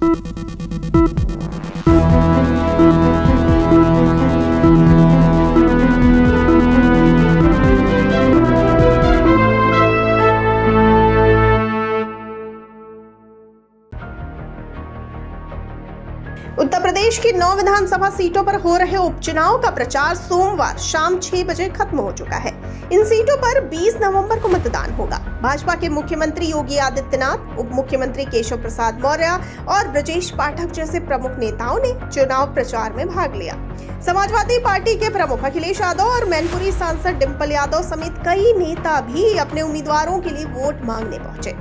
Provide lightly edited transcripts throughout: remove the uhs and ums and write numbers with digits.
उत्तर प्रदेश की 9 विधानसभा सीटों पर हो रहे उपचुनाव का प्रचार सोमवार शाम 6 बजे खत्म हो चुका है। इन सीटों पर 20 नवंबर को मतदान होगा। भाजपा के मुख्यमंत्री योगी आदित्यनाथ, उप मुख्यमंत्री केशव प्रसाद मौर्य और ब्रजेश पाठक जैसे प्रमुख नेताओं ने चुनाव प्रचार में भाग लिया। समाजवादी पार्टी के प्रमुख अखिलेश यादव और मैनपुरी सांसद डिंपल यादव समेत कई नेता भी अपने उम्मीदवारों के लिए वोट मांगने पहुंचे।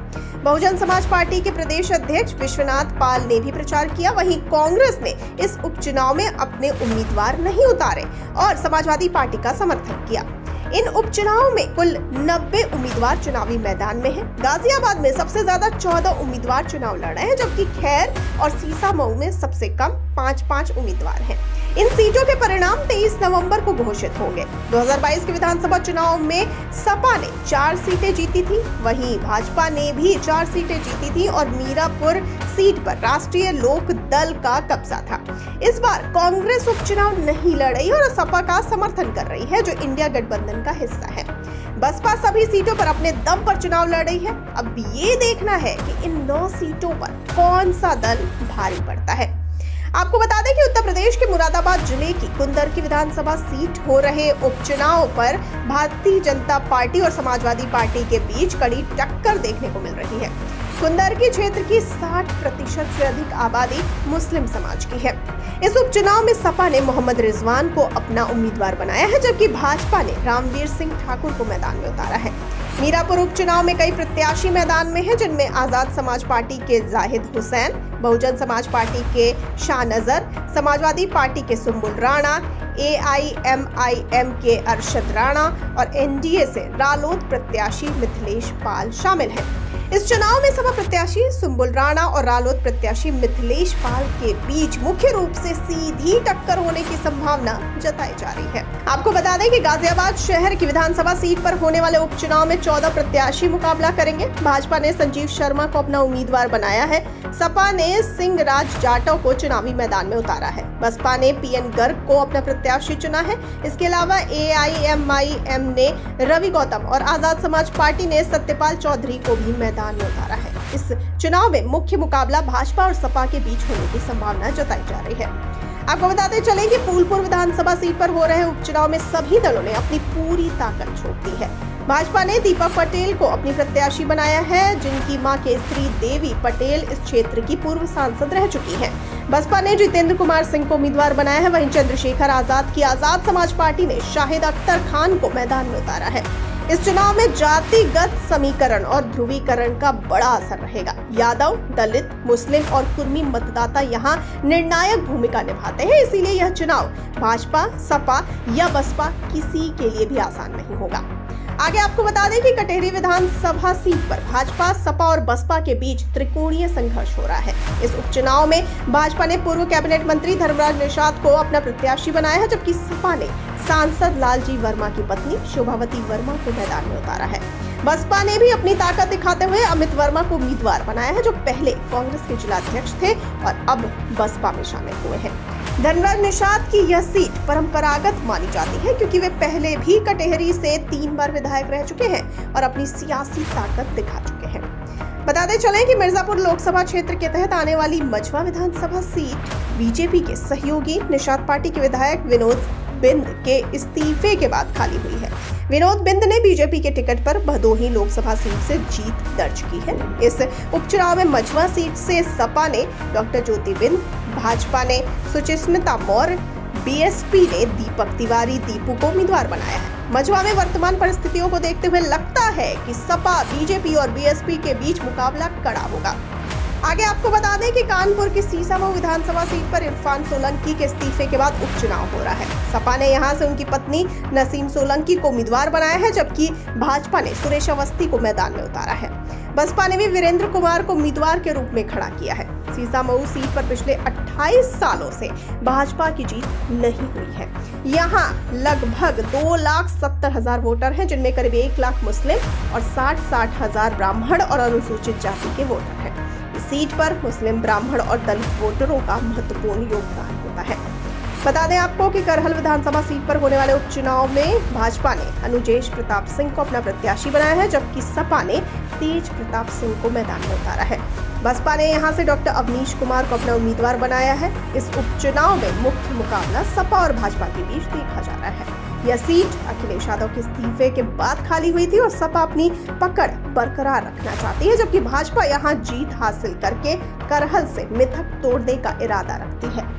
बहुजन समाज पार्टी के प्रदेश अध्यक्ष विश्वनाथ पाल ने भी प्रचार किया। वहीं कांग्रेस ने इस उपचुनाव में अपने उम्मीदवार नहीं उतारे और समाजवादी पार्टी का समर्थन किया। इन उपचुनाव में कुल 90 उम्मीदवार चुनावी मैदान में हैं। गाजियाबाद में सबसे ज्यादा 14 उम्मीदवार चुनाव लड़ रहे हैं, जबकि खैर और सीसामऊ में सबसे कम 5-5 उम्मीदवार हैं। इन सीटों के परिणाम 23 नवंबर को घोषित होंगे। 2022 के विधानसभा चुनाव में सपा ने 4 सीटें जीती थी, वहीं भाजपा ने भी 4 सीटें जीती थी और मीरापुर सीट पर राष्ट्रीय लोक दल का कब्जा था। इस बार कांग्रेस उपचुनाव नहीं लड़ रही और सपा का समर्थन कर रही है, जो इंडिया गठबंधन का हिस्सा है। बसपा सभी सीटों पर अपने दम पर चुनाव लड़ रही है। अब ये देखना है कि इन 9 सीटों पर कौन सा दल भारी पड़ता है। आपको बता दें कि उत्तर प्रदेश के मुरादाबाद जिले की कुंदर की विधानसभा सीट हो रहे उपचुनाव पर भारतीय जनता पार्टी और समाजवादी पार्टी के बीच कड़ी टक्कर देखने को मिल रही है। कुंदर के क्षेत्र की 60% से अधिक आबादी मुस्लिम समाज की है। इस उपचुनाव में सपा ने मोहम्मद रिजवान को अपना उम्मीदवार बनाया है, जबकि भाजपा ने रामवीर सिंह ठाकुर को मैदान में उतारा है। मीरापुर उपचुनाव में कई प्रत्याशी मैदान में हैं, जिनमें आजाद समाज पार्टी के जाहिद हुसैन, बहुजन समाज पार्टी के शाह नजर, समाजवादी पार्टी के सुम्बुल राणा, AIMIM के अरशद राणा और NDA से रालोद प्रत्याशी मिथिलेश पाल शामिल हैं। इस चुनाव में सपा प्रत्याशी सुम्बुल राणा और रालोद प्रत्याशी मिथिलेश पाल के बीच मुख्य रूप से सीधी टक्कर होने की संभावना जताई जा रही है। आपको बता दें कि गाजियाबाद शहर की विधानसभा सीट पर होने वाले उपचुनाव में 14 प्रत्याशी मुकाबला करेंगे। भाजपा ने संजीव शर्मा को अपना उम्मीदवार बनाया है। सपा ने सिंह राज जाटव को चुनावी मैदान में उतारा है। बसपा ने PN गर्ग को अपना प्रत्याशी चुना है। इसके अलावा AIMIM ने रवि गौतम और आजाद समाज पार्टी ने सत्यपाल चौधरी को भी मैदान में उतारा है। इस चुनाव में मुख्य मुकाबला भाजपा और सपा के बीच होने की संभावना जताई जा रही है। आपको बताते चलें कि फूलपुर विधानसभा सीट पर हो रहे उपचुनाव में सभी दलों ने अपनी पूरी ताकत झोंक दी है। भाजपा ने दीपक पटेल को अपनी प्रत्याशी बनाया है, जिनकी मां केसरी देवी पटेल इस क्षेत्र की पूर्व सांसद रह चुकी हैं। बसपा ने जितेंद्र कुमार सिंह को उम्मीदवार बनाया है। वहीं चंद्रशेखर आजाद की आजाद समाज पार्टी ने शाहिद अख्तर खान को मैदान में उतारा है। इस चुनाव में जातिगत समीकरण और ध्रुवीकरण का बड़ा असर रहेगा। यादव, दलित, मुस्लिम और कुर्मी मतदाता यहाँ निर्णायक भूमिका निभाते हैं, इसीलिए यह चुनाव भाजपा, सपा या बसपा किसी के लिए भी आसान नहीं होगा। आगे आपको बता दें कि कटेहरी विधानसभा सीट पर भाजपा, सपा और बसपा के बीच त्रिकोणीय संघर्ष हो रहा है। इस उपचुनाव में भाजपा ने पूर्व कैबिनेट मंत्री धर्मराज निषाद को अपना प्रत्याशी बनाया है, जबकि सपा ने सांसद लालजी वर्मा की पत्नी शोभावती वर्मा को मैदान में उतारा है। बसपा ने भी अपनी ताकत दिखाते हुए अमित वर्मा को उम्मीदवार बनाया है, जो पहले कांग्रेस के जिलाध्यक्ष थे और अब बसपा में शामिल हुए हैं। धर्मराज निषाद की यह सीट परंपरागत मानी जाती है, क्योंकि वे पहले भी कटेहरी से 3 बार विधायक रह चुके हैं और अपनी सियासी ताकत दिखा चुके हैं। बताते चलें कि मिर्जापुर लोकसभा क्षेत्र के तहत आने वाली मझवा विधानसभा सीट बीजेपी के सहयोगी निषाद पार्टी के विधायक विनोद बिंद के इस्तीफे के बाद खाली हुई है। विनोद बिंद ने बीजेपी के टिकट पर भदोही लोकसभा सीट से जीत दर्ज की है। इस उपचुनाव में मझवा सीट से सपा ने डॉक्टर ज्योति बिंद, भाजपा ने सुचिस्मिता मौर्य, BSP ने दीपक तिवारी दीपू को उम्मीदवार बनाया है। मझवा में वर्तमान परिस्थितियों को देखते हुए लगता है कि सपा, बीजेपी और BSP के बीच मुकाबला कड़ा होगा। आगे आपको बता दें कि कानपुर की सीसामऊ विधानसभा सीट पर इरफान सोलंकी के इस्तीफे के बाद उपचुनाव हो रहा है। सपा ने यहां से उनकी पत्नी नसीम सोलंकी को उम्मीदवार बनाया है, जबकि भाजपा ने सुरेश अवस्थी को मैदान में उतारा है। बसपा ने भी वीरेंद्र कुमार को उम्मीदवार के रूप में खड़ा किया है। सीसामऊ सीट पर पिछले 28 सालों से भाजपा की जीत नहीं हुई है। यहाँ लगभग 2,70,000 वोटर हैं, जिनमें करीब 1 लाख मुस्लिम और 60,000 ब्राह्मण और अनुसूचित जाति के वोटर हैं। सीट पर मुस्लिम, ब्राह्मण और दलित वोटरों का महत्वपूर्ण योगदान होता है। बता दें आपको कि करहल विधानसभा सीट पर होने वाले उपचुनाव में भाजपा ने अनुजेश प्रताप सिंह को अपना प्रत्याशी बनाया है, जबकि सपा ने तेज प्रताप सिंह को मैदान में उतारा है। बसपा ने यहां से डॉक्टर अवनीश कुमार को अपना उम्मीदवार बनाया है। इस उपचुनाव में मुख्य मुकाबला सपा और भाजपा के बीच देखा जा रहा है। यह सीट अखिलेश यादव के इस्तीफे के बाद खाली हुई थी और सपा अपनी पकड़ बरकरार रखना चाहती है, जबकि भाजपा यहां जीत हासिल करके करहल से मिथक तोड़ने का इरादा रखती है।